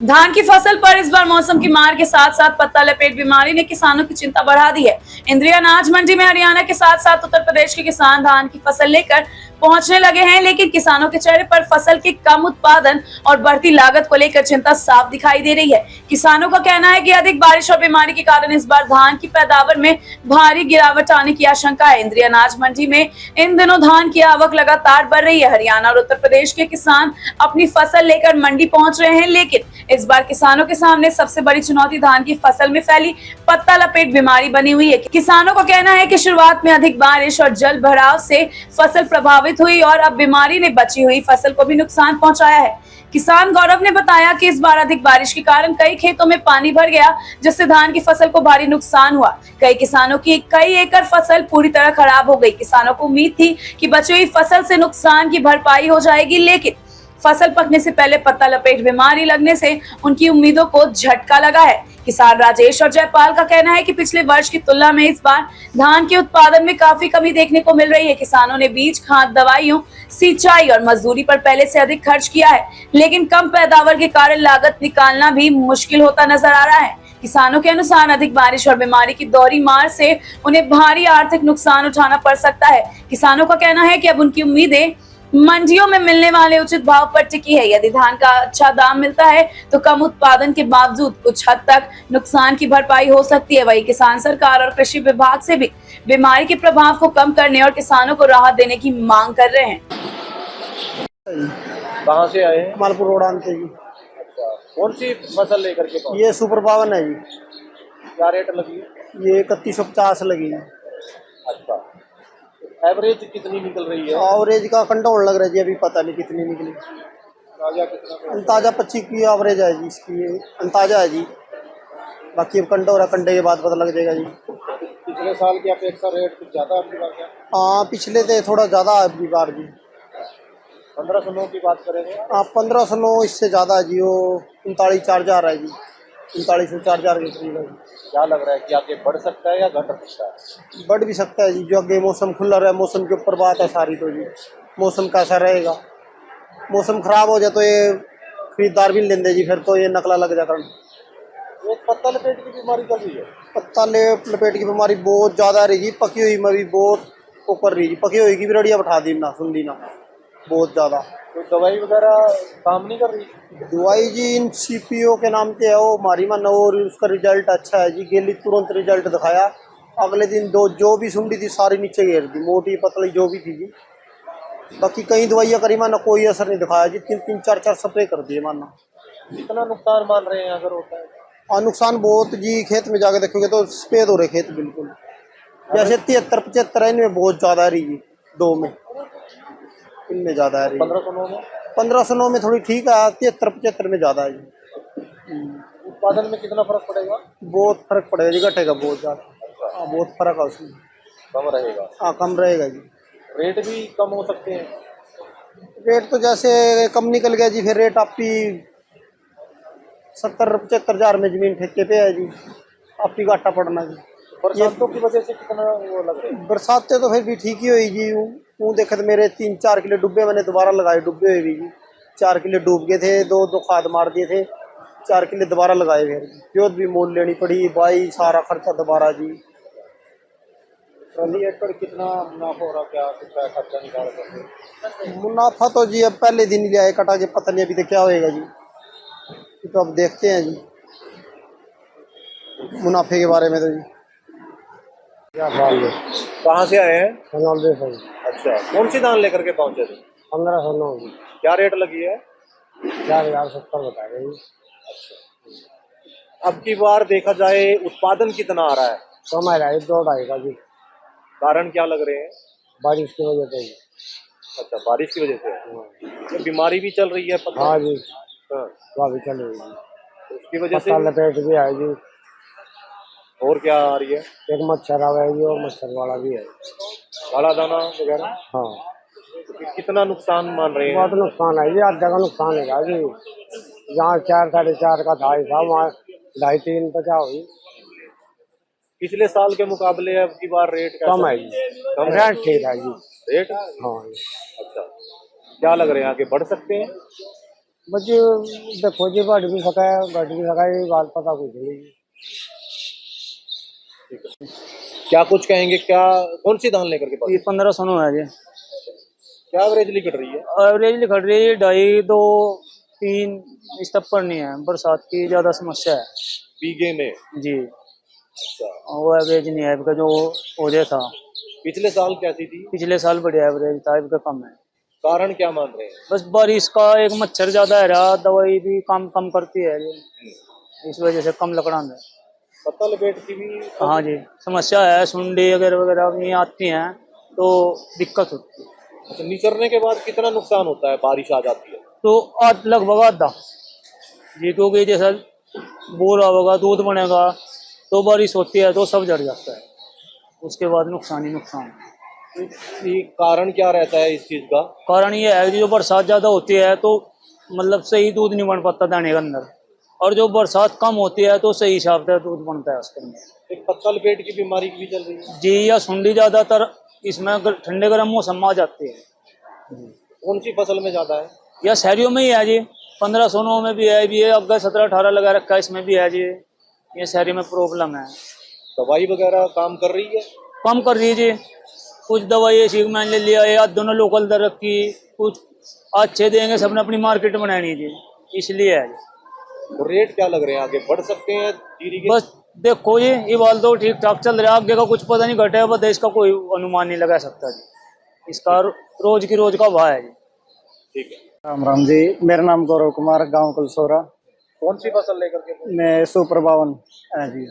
धान की फसल पर इस बार मौसम की मार के साथ साथ पत्ता लपेट बीमारी ने किसानों की चिंता बढ़ा दी है। इंद्रिया अनाज मंडी में हरियाणा के साथ साथ उत्तर प्रदेश के किसान धान की फसल लेकर पहुंचने लगे हैं, लेकिन किसानों के चेहरे पर फसल के कम उत्पादन और बढ़ती लागत को लेकर चिंता साफ दिखाई दे रही है। किसानों का कहना है कि अधिक बारिश और बीमारी के कारण इस बार धान की पैदावार में भारी गिरावट आने की आशंका है। इंद्रिया अनाज मंडी में इन दिनों धान की आवक लगातार बढ़ रही है। हरियाणा और उत्तर प्रदेश के किसान अपनी फसल लेकर मंडी पहुंच रहे हैं, लेकिन इस बार किसानों के सामने सबसे बड़ी चुनौती धान की फसल में फैली पत्ता लपेट बीमारी बनी हुई है। किसानों का कहना है कि शुरुआत में अधिक बारिश और जल भराव से फसल प्रभावित हुई और अब बीमारी ने बची हुई फसल को भी नुकसान पहुंचाया है। किसान गौरव ने बताया कि इस बार अधिक बारिश के कारण कई खेतों में पानी भर गया, जिससे धान की फसल को भारी नुकसान हुआ। कई किसानों की कई एकड़ फसल पूरी तरह खराब हो गई। किसानों को उम्मीद थी कि बची हुई फसल से नुकसान की भरपाई हो जाएगी, लेकिन फसल पकने से पहले पत्ता लपेट बीमारी लगने से उनकी उम्मीदों को झटका लगा है। किसान राजेश और जयपाल का कहना है कि पिछले वर्ष की तुलना में इस बार धान के उत्पादन में काफी कमी देखने को मिल रही है। किसानों ने बीज, खाद, दवाइयों, सिंचाई और मजदूरी पर पहले से अधिक खर्च किया है, लेकिन कम पैदावार के कारण लागत निकालना भी मुश्किल होता नजर आ रहा है। किसानों के अनुसार अधिक बारिश और बीमारी की दोहरी मार से उन्हें भारी आर्थिक नुकसान उठाना पड़ सकता है। किसानों का कहना है कि अब उनकी उम्मीदें मंडियों में मिलने वाले उचित भाव पर टिकी है। यदि धान का अच्छा दाम मिलता है तो कम उत्पादन के बावजूद कुछ हद तक नुकसान की भरपाई हो सकती है। वही किसान सरकार और कृषि विभाग से भी बीमारी के प्रभाव को कम करने और किसानों को राहत देने की मांग कर रहे हैं। कहाँ से आए हैं? मालपुर रोड आनते जी। कौन सी फसल लेकर के पहुंचे? ये सुपर पावन है जी। क्या रेट लगी है? ये 3150 लगी है। अच्छा, एवरेज कितनी निकल रही है? एवरेज का कंट्रोल लग रहा है जी, अभी पता नहीं कितनी निकली। ताजा कितना? अंताजा 25 की एवरेज है जी इसकी, अंताजा है जी। बाकी अब कंडोरा कंडे के बाद पता लग जाएगा जी। पिछले साल की अपेक्षा रेट कुछ ज्यादा आपकी बात है? हाँ, पिछले से थोड़ा ज़्यादा है अगली बार जी। 1509 की बात करेंगे? हाँ, 1509 इससे ज़्यादा है जी। वो 39,4000 है जी, 39,4000 के करीब है जी। क्या लग रहा है कि आगे बढ़ सकता है या घट सकता है? बढ़ भी सकता है जी, जो आगे मौसम खुला रहा है, मौसम के ऊपर बात है सारी। तो जी मौसम कैसा रहेगा, मौसम खराब हो जाए तो ये खरीदार भी लेंदे जी, फिर तो ये नकला लग जाता है। ये पत्ता लपेट की बीमारी चल रही है? पत्ता लपेट की बीमारी बहुत ज़्यादा रही जी। पकी हुई में भी बहुत ऊपर रही जी, पकी हुई की भी रड़िया बैठा दी ना, सुन दी ना, बहुत ज़्यादा। तो दवाई वगैरह काम नहीं कर रही? दवाई जी इन CPO के नाम पे है वो मारी मन, और उसका रिजल्ट अच्छा है जी। गेली तुरंत रिजल्ट दिखाया, अगले दिन जो भी सुंडी थी सारी नीचे गिर दी, मोटी पतली जो भी थी जी। बाकी कई दवाइयाँ करी माना, कोई असर नहीं दिखाया जी। 3-3, 4-4 स्प्रे कर दिए माना। कितना नुकसान मान रहे हैं अगर होता है? और नुकसान बहुत जी, खेत में जाके देखोगे तो सफेद हो रहे खेत बिल्कुल। जैसे 73-75 है, इनमें बहुत ज़्यादा रही जी, 2 में इनमें ज़्यादा है। 1509 में? 1509 में थोड़ी ठीक है, 73-75 में ज़्यादा है जी। उत्पादन में कितना फर्क पड़ेगा? बहुत फर्क पड़ेगा जी, घटेगा बहुत ज़्यादा। हाँ, बहुत फर्क है उसमें। कम रहेगा? हाँ, कम रहेगा जी। रेट भी कम हो सकते हैं? रेट तो जैसे कम निकल गया जी, फिर रेट आपकी 70-75 हज़ार में जमीन ठेके पे है जी, आपकी घाटा पड़ना जी। बरसातों की वजह से कितना वो लग रहा है? बरसातें तो फिर भी ठीक ही हुई जी। वो देखे तो मेरे 3-4 किलो डूबे, मैंने दोबारा लगाए, डूबे हुए भी जी। 4 किलो डूब गए थे, 2 खाद मार दिए थे, 4 किलो दोबारा लगाए। फिर जोत भी मोल लेनी पड़ी, बाई सारा खर्चा दोबारा जी। प्रति एकड़ कितना मुनाफा हो रहा, क्या कितना खर्चा निकाल सकते? मुनाफा तो जी अब पहले दिन ही लिया कटा के, पता नहीं अभी तो क्या होएगा जी। तो अब देखते हैं जी मुनाफे के बारे में। तो जी कहाँ से आए हैं? अच्छा, कौन सी धान लेकर के पहुंचे थे? 1509 जी। क्या रेट लगी है? 4070 बता रहे जी। अब की बार देखा जाए उत्पादन कितना आ रहा है? कम आ रहा है, 2-2.5 का जी। कारण क्या लग रहे हैं? बारिश की वजह से। अच्छा, बारिश की वजह से। तो बीमारी भी चल रही है पता? हाँ जी, हाँ, वहाँ भी चल रही है। तो उसकी वजह से पत्ता लपेट भी है जी। और क्या आ रही है? एक मच्छर आ है जी, और मच्छर वाला भी है। काला दाना वगैरह? हाँ, तो फिर कितना नुकसान मान रहे हैं? बहुत नुकसान है जी, आधा का नुकसान है जी। जहाँ 4-4.5 का था हिसाब, वहाँ 2.5-3 का क्या हुई। पिछले साल के मुकाबले अब की बार रेट कम है जी, कम है? रेट ठीक है जी। रेट? हाँ, अच्छा, क्या लग रहे हैं आगे बढ़ सकते हैं? बच्चे देखो जी घट भी सका है, घट भी सका है, ये बात पता कुछ नहीं। क्या कुछ कहेंगे, क्या कौन सी धान लेकर के ये पहुंचे? 1500 है जी। क्या एवरेजली कट रही है? एवरेज लिख रही है 2.5 2 3, इस तक पर नहीं है, बरसात की ज्यादा समस्या है बीघे में? जी। अच्छा, वो एवरेज नहीं है इनका, जो ओजे था पिछले साल कैसी थी? पिछले साल बढ़िया एवरेज था, इनका कम है। कारण क्या मान रहे हैं? बस बारिश का एक मच्छर ज्यादा है रहा, दवाई भी कम कम करती है जी, इस वजह से कम लकड़ा में। पत्ता लपेट की भी? हाँ जी, समस्या है, सुंडी वगैरह वगैरह भी आती हैं तो दिक्कत होती है। अच्छा, निचरने के बाद कितना नुकसान होता है, बारिश आ जाती है तो लगभग आधा जी, क्योंकि जैसा बोरा होगा, दूध बनेगा, तो बारिश होती है तो सब जड़ जाता है, उसके बाद नुकसान ही नुकसान। ये कारण क्या रहता है इस चीज का? कारण ये है कि जो बरसात ज़्यादा होती है तो मतलब सही दूध नहीं बन पाता दाने के अंदर, और जो बरसात कम होती है तो सही हिसाब से दूध बनता है उसके अंदर। एक पत्ता लपेट की बीमारी भी चल रही है जी, या सुंडी ज़्यादातर इसमें ठंडे गर्म मौसम में आ जाती है। कौन सी फसल में ज्यादा है? या शहरियों में ही है जी, 1509 में भी है, भी है अब 17-18 लगा रखा है, इसमें भी है जी, ये शहरी में प्रॉब्लम है। दवाई वगैरह काम कर रही है? कम कर दीजिए, कुछ दवाई ऐसी मान ले लिया या दोनों लोकल दर रखी, कुछ अच्छे देंगे, सबने अपनी मार्केट बनानी थी, इसलिए है जी। और रेट क्या लग रहे हैं, आगे बढ़ सकते हैं जीरी के? बस देखो जी, ये बाल तो ठीक ठाक चल रहा है, आगे का कुछ पता नहीं, घटे बस देश का कोई अनुमान नहीं लगा सकता जी, इसका रोज की रोज का भाव है जी। ठीक है, राम राम जी, मेरा नाम गौरव कुमार, गांव कुलसोरा। कौन सी फसल लेकर के पहुंचे? मैं सुपर 52 है जी।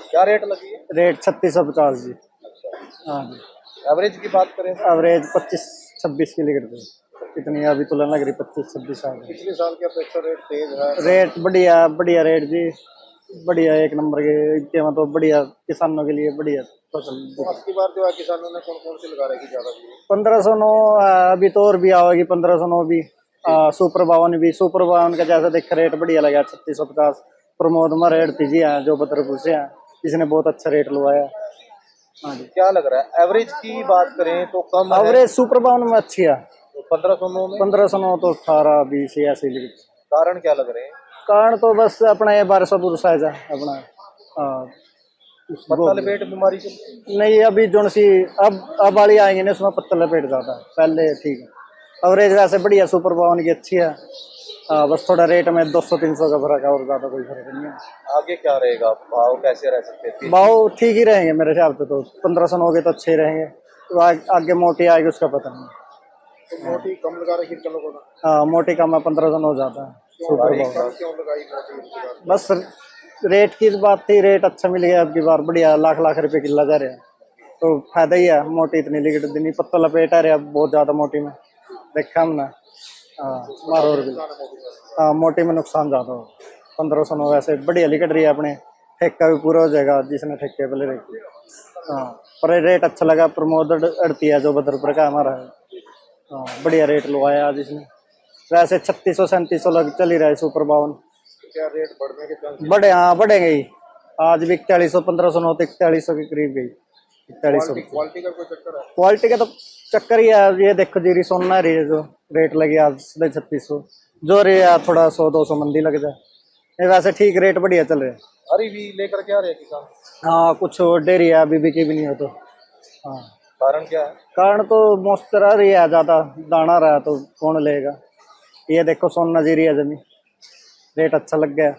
क्या रेट लगी है? रेट 3650 जी। हाँ जी। एवरेज की बात करें तो एवरेज 25-26 की लिख रहे थे, इतनी अभी तुलना लग रही 25-26 आ गई। पिछले साल की अपेक्षा रेट तेज है? रेट बढ़िया बढ़िया रेट जी, बढ़िया एक नंबर के मतलब बढ़िया, किसानों के लिए बढ़िया फसल। तो अब की बार जो है किसानों ने कौन कौन सी लगा रखी ज्यादा? 1509 अभी तो और भी आएगी, 1509 भी, सुपर 52 भी। सुपर 52 का जैसा देख रेट बढ़िया लगा 3650। प्रमोद में रेट थी जी, हाँ जो बदरपुर से हैं, इसने बहुत अच्छा रेट लवाया। हाँ जी। क्या लग रहा है एवरेज की बात करें तो कम है? एवरेज सुपर 52 में अच्छी है, तो 1509 में 1509 तो 18-20 ऐसे ही। कारण क्या लग रहे हैं? कारण तो बस अपना ये 1200 साइज है अपना। हाँ, पत्ता लपेट बीमारी चल रही है? नहीं अभी जो सी अब वाली आएंगे ना, उसमें पत्ता लपेट ज्यादा है, पहले ठीक है। एवरेज वैसे बढ़िया सुपर 52 की अच्छी है। बस थोड़ा रेट में 200-300 का फर्क है, और ज्यादा कोई फर्क नहीं है। आगे क्या रहेगा, भाव कैसे रह सकते हैं? भाव ठीक ही रहेंगे मेरे हिसाब से, तो 1509 के तो अच्छे ही रहेंगे, तो आगे मोटी आएगी उसका पता नहीं। तो मोटी कम लगा रही है चलो को? हाँ, मोटी कम है, 1509 ज्यादा है सुपर 52। क्यों लगाई मोटी? बस रेट की बात थी, रेट अच्छा मिल गया अब की बार, बढ़िया लाख लाख रुपए किलो जा रहे हैं, तो फायदा ही है। मोटी इतनी लिखट नहीं, पत्ता लपेट आ रहा बहुत ज्यादा मोटी में, देखा हमने। हाँ और भी, हाँ मोटी में नुकसान ज्यादा हो। 1509 वैसे बढ़िया लिखट रही है, अपने ठेका भी पूरा हो जाएगा जिसने ठेके पे ले रखी। हाँ पर रेट अच्छा लगा, प्रमोद अड़ती है जो बदरपुर का हमारा है। हाँ बढ़िया रेट लगवाया आज इसने, वैसे 3600-3700 लग चल ही रहा है सुपर 52। क्या रेट बढ़ने के चांस? बढ़े, हाँ बढ़ेंगे ही, आज भी 4100, 1509 तो 4100 के करीब गई। 4100 क्वालिटी का कोई चक्कर है? क्वालिटी का तो चक्कर ही है, ये देखो जीरी सोना रही है, जो रेट लगी आज 3600, जो रही है थोड़ा 100-200 मंदी लग जाए, ये वैसे ठीक रेट बढ़िया चल रहे हैं। हरी भी लेकर के आ रहे हैं किसान? हाँ कुछ डेरी है, अभी बिकी भी नहीं हो तो। हाँ कारण क्या है? कारण तो मॉइस्चर आ रही है ज्यादा, दाना रहा तो कौन लेगा। ये देखो सोना जीरी है जमीन, रेट अच्छा लग गया।